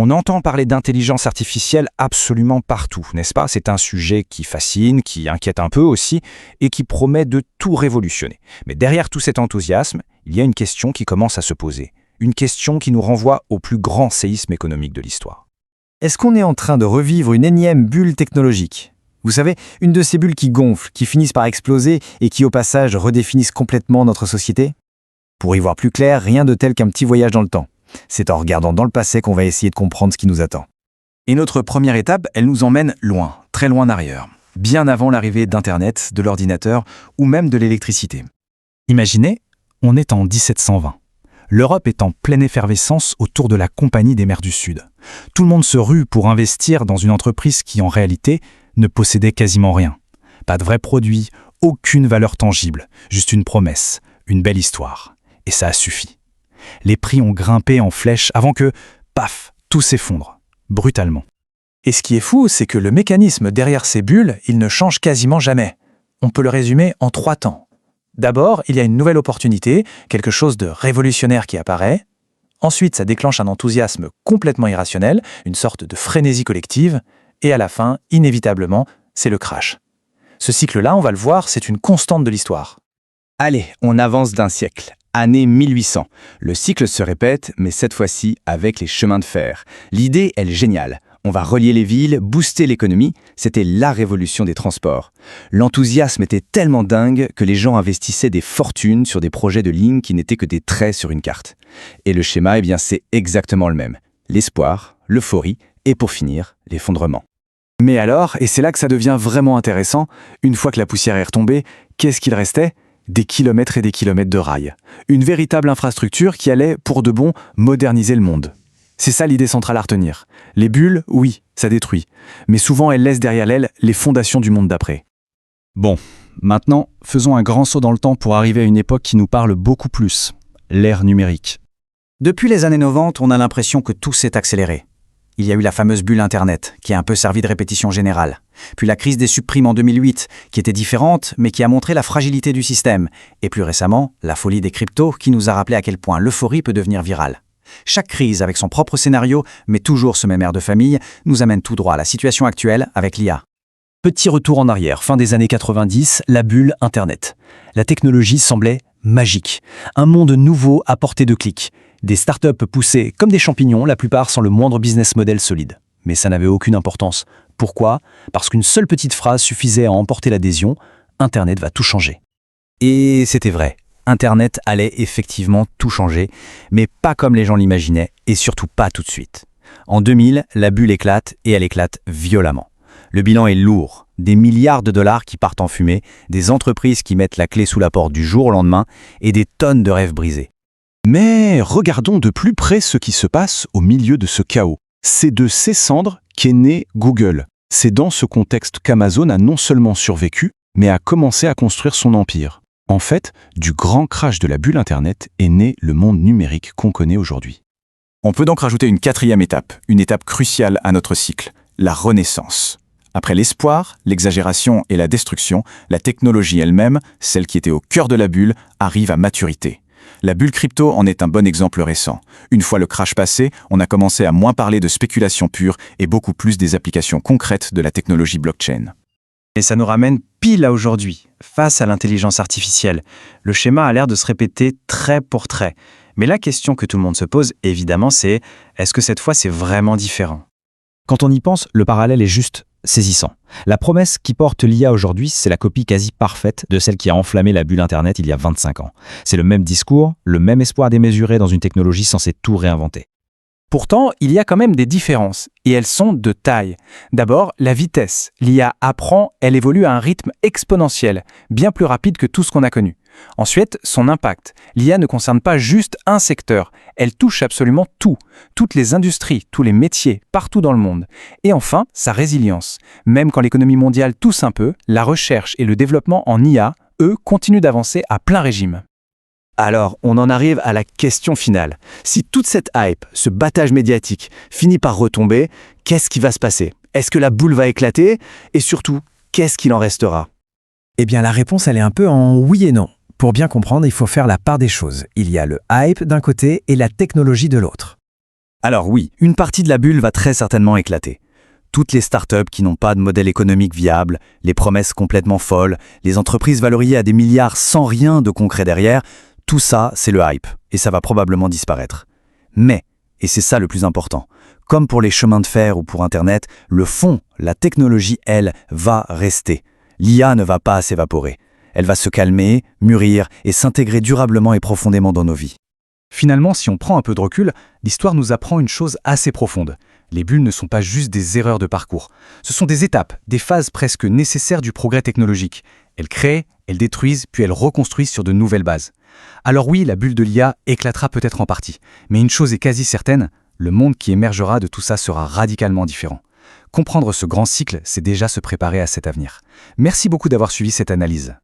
On entend parler d'intelligence artificielle absolument partout, n'est-ce pas? C'est un sujet qui fascine, qui inquiète un peu aussi, et qui promet de tout révolutionner. Mais derrière tout cet enthousiasme, il y a une question qui commence à se poser. Une question qui nous renvoie au plus grand séisme économique de l'histoire. Est-ce qu'on est en train de revivre une énième bulle technologique? Vous savez, une de ces bulles qui gonflent, qui finissent par exploser et qui au passage redéfinissent complètement notre société? Pour y voir plus clair, rien de tel qu'un petit voyage dans le temps. C'est en regardant dans le passé qu'on va essayer de comprendre ce qui nous attend. Et notre première étape, elle nous emmène loin, très loin en arrière, bien avant l'arrivée d'Internet, de l'ordinateur ou même de l'électricité. Imaginez, on est en 1720. L'Europe est en pleine effervescence autour de la Compagnie des mers du Sud. Tout le monde se rue pour investir dans une entreprise qui, en réalité, ne possédait quasiment rien. Pas de vrais produits, aucune valeur tangible, juste une promesse, une belle histoire. Et ça a suffi. Les prix ont grimpé en flèche avant que, paf, tout s'effondre, brutalement. Et ce qui est fou, c'est que le mécanisme derrière ces bulles, il ne change quasiment jamais. On peut le résumer en 3 temps. D'abord, il y a une nouvelle opportunité, quelque chose de révolutionnaire qui apparaît. Ensuite, ça déclenche un enthousiasme complètement irrationnel, une sorte de frénésie collective. Et à la fin, inévitablement, c'est le crash. Ce cycle-là, on va le voir, c'est une constante de l'histoire. Allez, on avance d'un siècle. Année 1800. Le cycle se répète, mais cette fois-ci avec les chemins de fer. L'idée, elle est géniale. On va relier les villes, booster l'économie. C'était la révolution des transports. L'enthousiasme était tellement dingue que les gens investissaient des fortunes sur des projets de lignes qui n'étaient que des traits sur une carte. Et le schéma, eh bien, c'est exactement le même. L'espoir, l'euphorie et pour finir, l'effondrement. Mais alors, et c'est là que ça devient vraiment intéressant, une fois que la poussière est retombée, qu'est-ce qu'il restait ? Des kilomètres et des kilomètres de rails. Une véritable infrastructure qui allait, pour de bon, moderniser le monde. C'est ça l'idée centrale à retenir. Les bulles, oui, ça détruit. Mais souvent, elles laissent derrière elles les fondations du monde d'après. Bon, maintenant, faisons un grand saut dans le temps pour arriver à une époque qui nous parle beaucoup plus, l'ère numérique. Depuis les années 90, on a l'impression que tout s'est accéléré. Il y a eu la fameuse bulle Internet, qui a un peu servi de répétition générale. Puis la crise des subprimes en 2008, qui était différente, mais qui a montré la fragilité du système. Et plus récemment, la folie des cryptos, qui nous a rappelé à quel point l'euphorie peut devenir virale. Chaque crise avec son propre scénario, mais toujours ce même air de famille, nous amène tout droit à la situation actuelle avec l'IA. Petit retour en arrière, fin des années 90, la bulle Internet. La technologie semblait magique. Un monde nouveau à portée de clic. Des startups poussées comme des champignons, la plupart sans le moindre business model solide. Mais ça n'avait aucune importance. Pourquoi ? Parce qu'une seule petite phrase suffisait à emporter l'adhésion. Internet va tout changer. Et c'était vrai. Internet allait effectivement tout changer, mais pas comme les gens l'imaginaient, et surtout pas tout de suite. En 2000, la bulle éclate, et elle éclate violemment. Le bilan est lourd. Des milliards de dollars qui partent en fumée, des entreprises qui mettent la clé sous la porte du jour au lendemain, et des tonnes de rêves brisés. Mais regardons de plus près ce qui se passe au milieu de ce chaos. C'est de ces cendres qu'est né Google. C'est dans ce contexte qu'Amazon a non seulement survécu, mais a commencé à construire son empire. En fait, du grand crash de la bulle Internet est né le monde numérique qu'on connaît aujourd'hui. On peut donc rajouter une 4e étape, une étape cruciale à notre cycle, la renaissance. Après l'espoir, l'exagération et la destruction, la technologie elle-même, celle qui était au cœur de la bulle, arrive à maturité. La bulle crypto en est un bon exemple récent. Une fois le crash passé, on a commencé à moins parler de spéculation pure et beaucoup plus des applications concrètes de la technologie blockchain. Et ça nous ramène pile à aujourd'hui, face à l'intelligence artificielle. Le schéma a l'air de se répéter trait pour trait. Mais la question que tout le monde se pose, évidemment, c'est est-ce que cette fois c'est vraiment différent ? Quand on y pense, le parallèle est juste saisissant. La promesse qui porte l'IA aujourd'hui, c'est la copie quasi parfaite de celle qui a enflammé la bulle Internet il y a 25 ans. C'est le même discours, le même espoir démesuré dans une technologie censée tout réinventer. Pourtant, il y a quand même des différences, et elles sont de taille. D'abord, la vitesse. L'IA apprend, elle évolue à un rythme exponentiel, bien plus rapide que tout ce qu'on a connu. Ensuite, son impact. L'IA ne concerne pas juste un secteur, elle touche absolument tout, toutes les industries, tous les métiers, partout dans le monde. Et enfin, sa résilience. Même quand l'économie mondiale tousse un peu, la recherche et le développement en IA, eux, continuent d'avancer à plein régime. Alors, on en arrive à la question finale. Si toute cette hype, ce battage médiatique, finit par retomber, qu'est-ce qui va se passer ? Est-ce que la boule va éclater ? Et surtout, qu'est-ce qu'il en restera ? Eh bien, la réponse, elle est un peu en oui et non. Pour bien comprendre, il faut faire la part des choses. Il y a le hype d'un côté et la technologie de l'autre. Alors oui, une partie de la bulle va très certainement éclater. Toutes les startups qui n'ont pas de modèle économique viable, les promesses complètement folles, les entreprises valorisées à des milliards sans rien de concret derrière, tout ça, c'est le hype, et ça va probablement disparaître. Mais, et c'est ça le plus important, comme pour les chemins de fer ou pour Internet, le fond, la technologie, elle, va rester. L'IA ne va pas s'évaporer. Elle va se calmer, mûrir et s'intégrer durablement et profondément dans nos vies. Finalement, si on prend un peu de recul, l'histoire nous apprend une chose assez profonde. Les bulles ne sont pas juste des erreurs de parcours. Ce sont des étapes, des phases presque nécessaires du progrès technologique. Elles créent, elles détruisent, puis elles reconstruisent sur de nouvelles bases. Alors oui, la bulle de l'IA éclatera peut-être en partie. Mais une chose est quasi certaine, le monde qui émergera de tout ça sera radicalement différent. Comprendre ce grand cycle, c'est déjà se préparer à cet avenir. Merci beaucoup d'avoir suivi cette analyse.